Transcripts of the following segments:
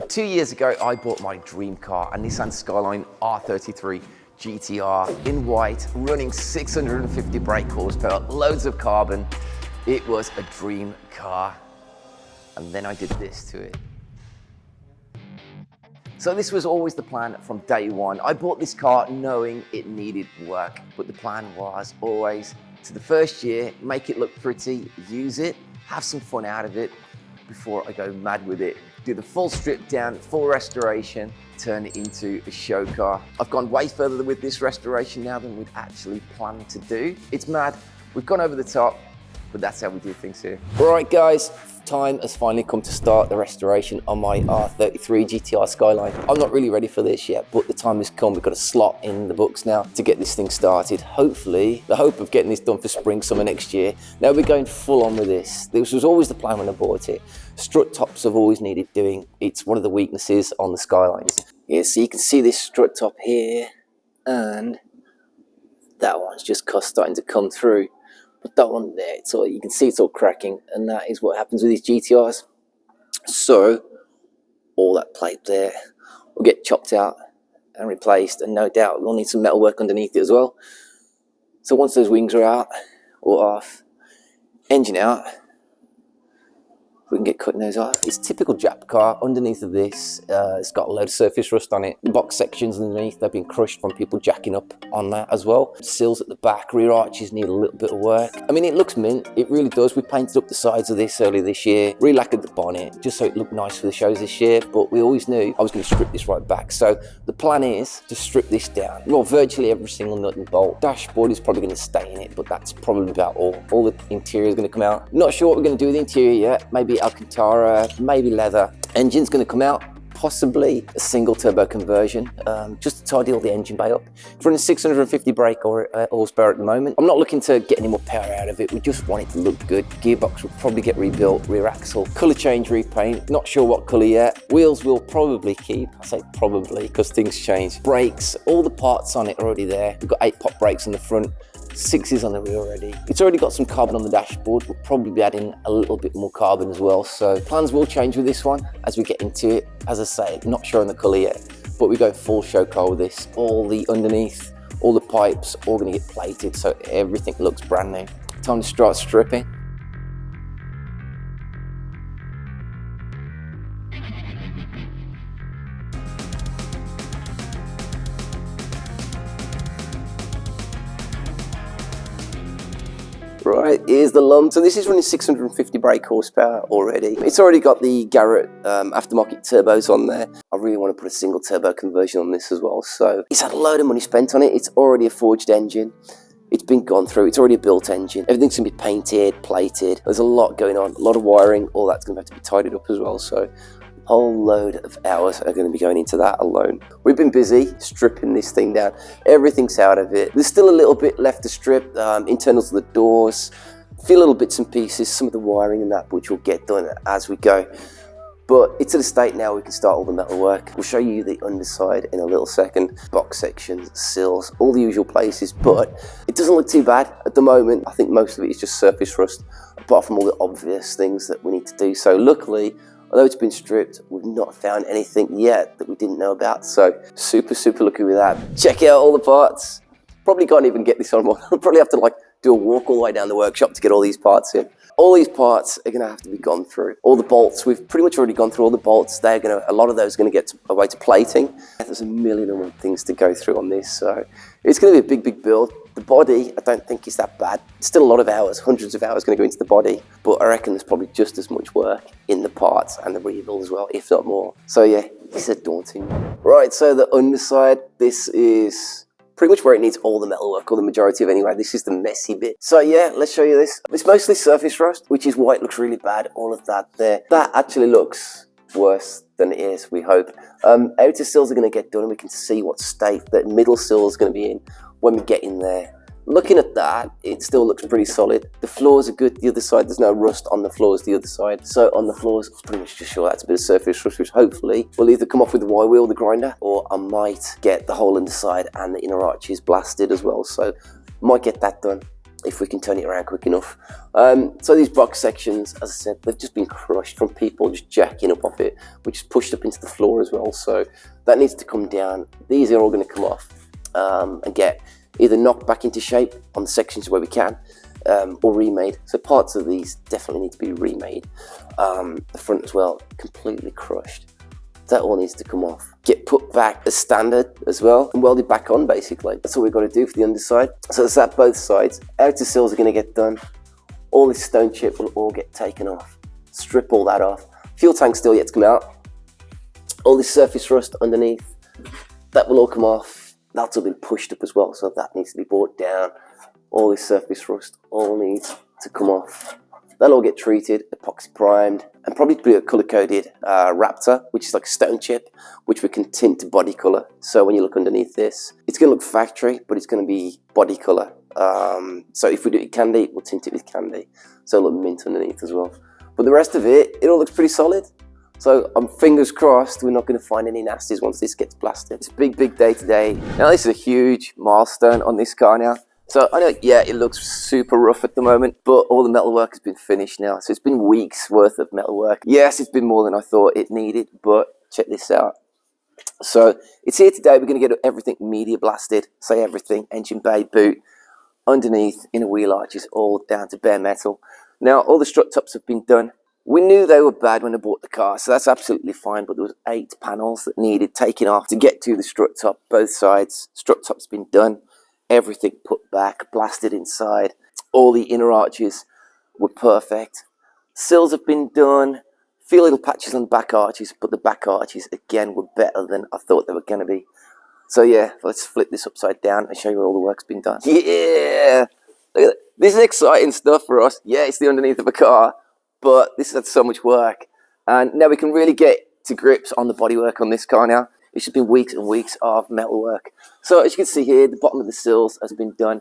2 years ago, I bought my dream car, a Nissan Skyline R33 GTR in white, running 650 brake horsepower, loads of carbon. It was a dream car. And then I did this to it. So this was always the plan from day one. I bought this car knowing it needed work, but the plan was always to the first year, make it look pretty, use it, have some fun out of it before I go mad with it. Do the full strip down, full restoration, turn it into a show car. I've gone way further with this restoration now than we'd actually planned to do. It's mad, we've gone over the top, but that's how we do things here. All right guys, time has finally come to start the restoration on my R33 GTR Skyline. I'm not really ready for this yet, but the time has come. We've got a slot in the books now to get this thing started. Hopefully, the hope of getting this done for spring, summer next year. Now we're going full on with this. This was always the plan when I bought it. Strut tops have always needed doing. It's one of the weaknesses on the Skylines. Yeah, so you can see this strut top here, and that one's just starting to come through. But that one there, it's all, you can see it's all cracking, and that is what happens with these GTRs. So all that plate there will get chopped out and replaced, and no doubt we'll need some metal work underneath it as well. So once those wings are out or off, engine out, we can get cutting those off. It's a typical Jap car. Underneath of this, it's got a load of surface rust on it. The box sections underneath, they've been crushed from people jacking up on that as well. Sills at the back, rear arches need a little bit of work. I mean, it looks mint, it really does. We painted up the sides of this earlier this year, re-lacquered the bonnet, just so it looked nice for the shows this year, but we always knew I was going to strip this right back. So the plan is to strip this down. Well, virtually every single nut and bolt. Dashboard is probably going to stay in it, but that's probably about all. All the interior is going to come out. Not sure what we're going to do with the interior yet. Maybe Alcantara, maybe leather. Engine's going to come out, possibly a single turbo conversion, just to tidy all the engine bay up. It's running 650 brake horsepower at the moment. I'm not looking to get any more power out of it. We just want it to look good. Gearbox will probably get rebuilt, rear axle, colour change, repaint. Not sure what colour yet. Wheels will probably keep. I say probably because things change. Brakes, all the parts on it are already there. We've got 8-pop brakes on the front, 6s on the rear already. It's already got some carbon on the dashboard. We'll probably be adding a little bit more carbon as well. So plans will change with this one as we get into it. As I say, not sure on the colour yet, but we're going full show car with this. All the underneath, all the pipes, all going to get plated so everything looks brand new. Time to start stripping. Right, here's the lump. So this is running 650 brake horsepower already. It's already got the Garrett aftermarket turbos on there. I really want to put a single turbo conversion on this as well. So it's had a load of money spent on it. It's already a forged engine. It's been gone through. It's already a built engine. Everything's going to be painted, plated. There's a lot going on, a lot of wiring. All that's going to have to be tidied up as well. So a whole load of hours are going to be going into that alone. We've been busy stripping this thing down. Everything's out of it. There's still a little bit left to strip. Internals of the doors, a few little bits and pieces, some of the wiring and that, which will get done as we go. But it's at a state now we can start all the metal work. We'll show you the underside in a little second. Box sections, sills, all the usual places, but it doesn't look too bad at the moment. I think most of it is just surface rust, apart from all the obvious things that we need to do. So luckily, although it's been stripped, we've not found anything yet that we didn't know about. So super lucky with that. Check out all the parts. Probably can't even get this on one. I'll probably have to do a walk all the way down the workshop to get all these parts in. All these parts are gonna have to be gone through. All the bolts, we've pretty much already gone through all the bolts. A lot of those are gonna get away to plating. There's a million and one things to go through on this. So it's gonna be a big build. The body, I don't think is that bad. Still a lot of hours, hundreds of hours going to go into the body, but I reckon there's probably just as much work in the parts and the rebuild as well, if not more. So yeah, it's a daunting. Right, so the underside, this is pretty much where it needs all the metal work, or the majority of anyway. This is the messy bit. So yeah, let's show you this. It's mostly surface rust, which is why it looks really bad, all of that there. That actually looks worse than it is, we hope. Outer sills are going to get done, and we can see what state that middle sill is going to be in when we get in there. Looking at that, it still looks pretty solid. The floors are good the other side. There's no rust on the floors the other side. So on the floors, I'm pretty much just sure that's a bit of surface rust, which hopefully will either come off with the Y-wheel, the grinder, or I might get the whole underside and the inner arches blasted as well. So might get that done. if we can turn it around quick enough. So these box sections, as I said, they've just been crushed from people just jacking up off it, which is pushed up into the floor as well. So that needs to come down. These are all going to come off and get either knocked back into shape on the sections where we can, or remade. So parts of these definitely need to be remade. The front as well, completely crushed. That all needs to come off, get put back as standard as well, and welded back on basically. That's all we've got to do for the underside. So that's that both sides. Outer sills are going to get done. All this stone chip will all get taken off. Strip all that off. Fuel tank still yet to come out. All this surface rust underneath, that will all come off. That's all been pushed up as well, so that needs to be brought down. All this surface rust all needs to come off. They'll all get treated, epoxy primed, and probably be a colour-coded Raptor, which is like a stone chip, which we can tint to body colour. So when you look underneath this, it's going to look factory, but it's going to be body colour. So if we do it candy, we'll tint it with candy. So it'll look mint underneath as well. But the rest of it, it all looks pretty solid. So I'm fingers crossed we're not going to find any nasties once this gets blasted. It's a big, big day today. Now this is a huge milestone on this car now. So I know, yeah, it looks super rough at the moment, but all the metal work has been finished now. So it's been weeks worth of metal work. Yes, it's been more than I thought it needed, but check this out. So it's here today. We're going to get everything media blasted. Say everything, engine bay, boot, underneath, inner wheel arches, all down to bare metal. Now all the strut tops have been done. We knew they were bad when I bought the car, so that's absolutely fine, but there was 8 panels that needed taking off to get to the strut top, both sides. Strut top's been done. Everything put back, blasted inside. All the inner arches were perfect. Sills have been done. Few little patches on the back arches, but the back arches, again, were better than I thought they were going to be. So yeah, let's flip this upside down and show you where all the work's been done. Yeah! Look at that. This is exciting stuff for us. Yeah, it's the underneath of a car, but this has had so much work. And now we can really get to grips on the bodywork on this car now. It's just been weeks and weeks of metal work. So as you can see here, the bottom of the sills has been done.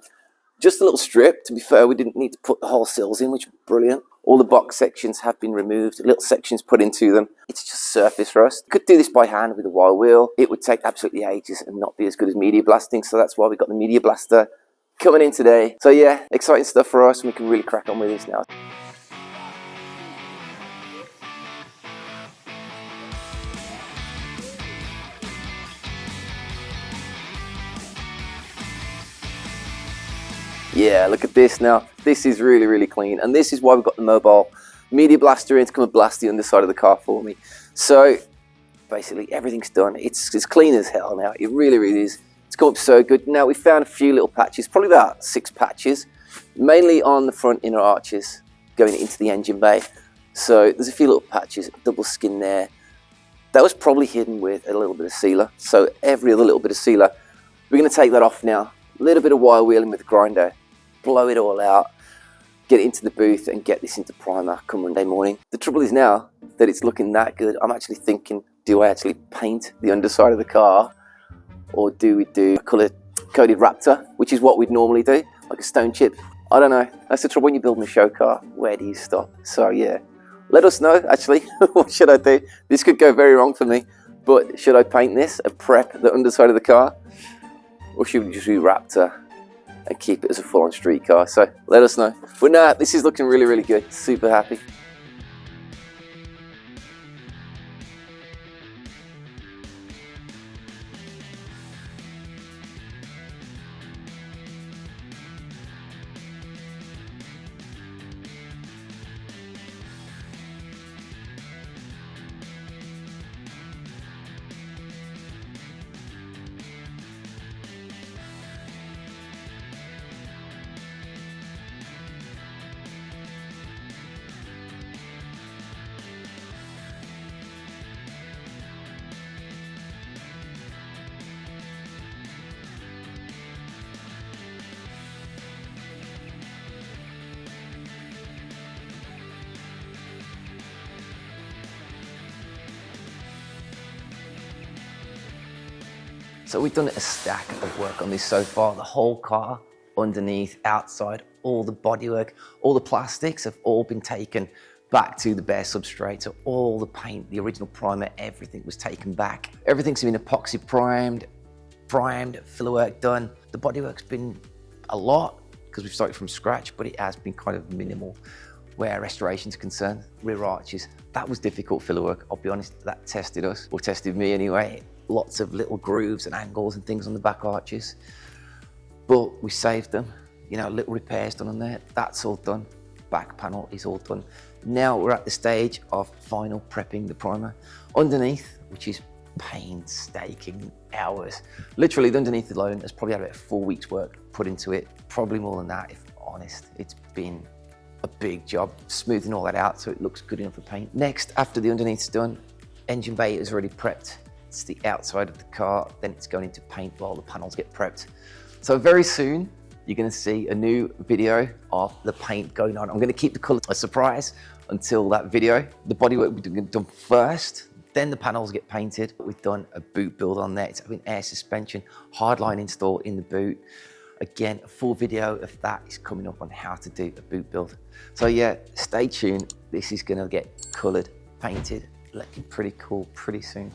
Just a little strip, to be fair, we didn't need to put the whole sills in, which is brilliant. All the box sections have been removed, little sections put into them. It's just surface rust. Could do this by hand with a wire wheel. It would take absolutely ages and not be as good as media blasting, so that's why we got the media blaster coming in today. So yeah, exciting stuff for us, and we can really crack on with this now. Yeah, look at this now. This is really, really clean. And this is why we've got the mobile media blaster in to come and blast the underside of the car for me. So basically everything's done. It's as clean as hell now. It really, really is. It's come up so good. Now we found a few little patches, probably about 6 patches, mainly on the front inner arches going into the engine bay. So there's a few little patches, double skin there. That was probably hidden with a little bit of sealer. So every other little bit of sealer, we're going to take that off now. A little bit of wire wheeling with the grinder. Blow it all out, get it into the booth and get this into primer come Monday morning. The trouble is now that it's looking that good, I'm actually thinking, do I actually paint the underside of the car, or do we do a colour-coded Raptor, which is what we'd normally do, like a stone chip? I don't know. That's the trouble when you're building a show car. Where do you stop? So yeah, let us know actually. What should I do? This could go very wrong for me, but should I paint this and prep the underside of the car, or should we just do Raptor and keep it as a full-on street car? So let us know. But nah, this is looking really, really good. Super happy. So we've done a stack of work on this so far. The whole car, underneath, outside, all the bodywork, all the plastics have all been taken back to the bare substrate. So all the paint, the original primer, everything was taken back. Everything's been epoxy primed, filler work done. The bodywork's been a lot, because we've started from scratch, but it has been kind of minimal where restoration's concerned. Rear arches, that was difficult filler work. I'll be honest, that tested us, or tested me anyway. Lots of little grooves and angles and things on the back arches, but we saved them. You know, little repairs done on there, that's all done. Back panel is all done. Now we're at the stage of final prepping the primer. Underneath, which is painstaking hours. Literally, the underneath alone has probably had about 4 weeks work put into it. Probably more than that, if I'm honest. It's been a big job smoothing all that out so it looks good enough for paint. Next, after the underneath's done, engine bay is already prepped. It's the outside of the car, then it's going into paint while the panels get prepped. So very soon, you're gonna see a new video of the paint going on. I'm gonna keep the color a surprise until that video. The bodywork will be done first, then the panels get painted. We've done a boot build on there. It's having air suspension, hardline install in the boot. Again, a full video of that is coming up on how to do a boot build. So yeah, stay tuned. This is gonna get colored, painted, looking pretty cool pretty soon.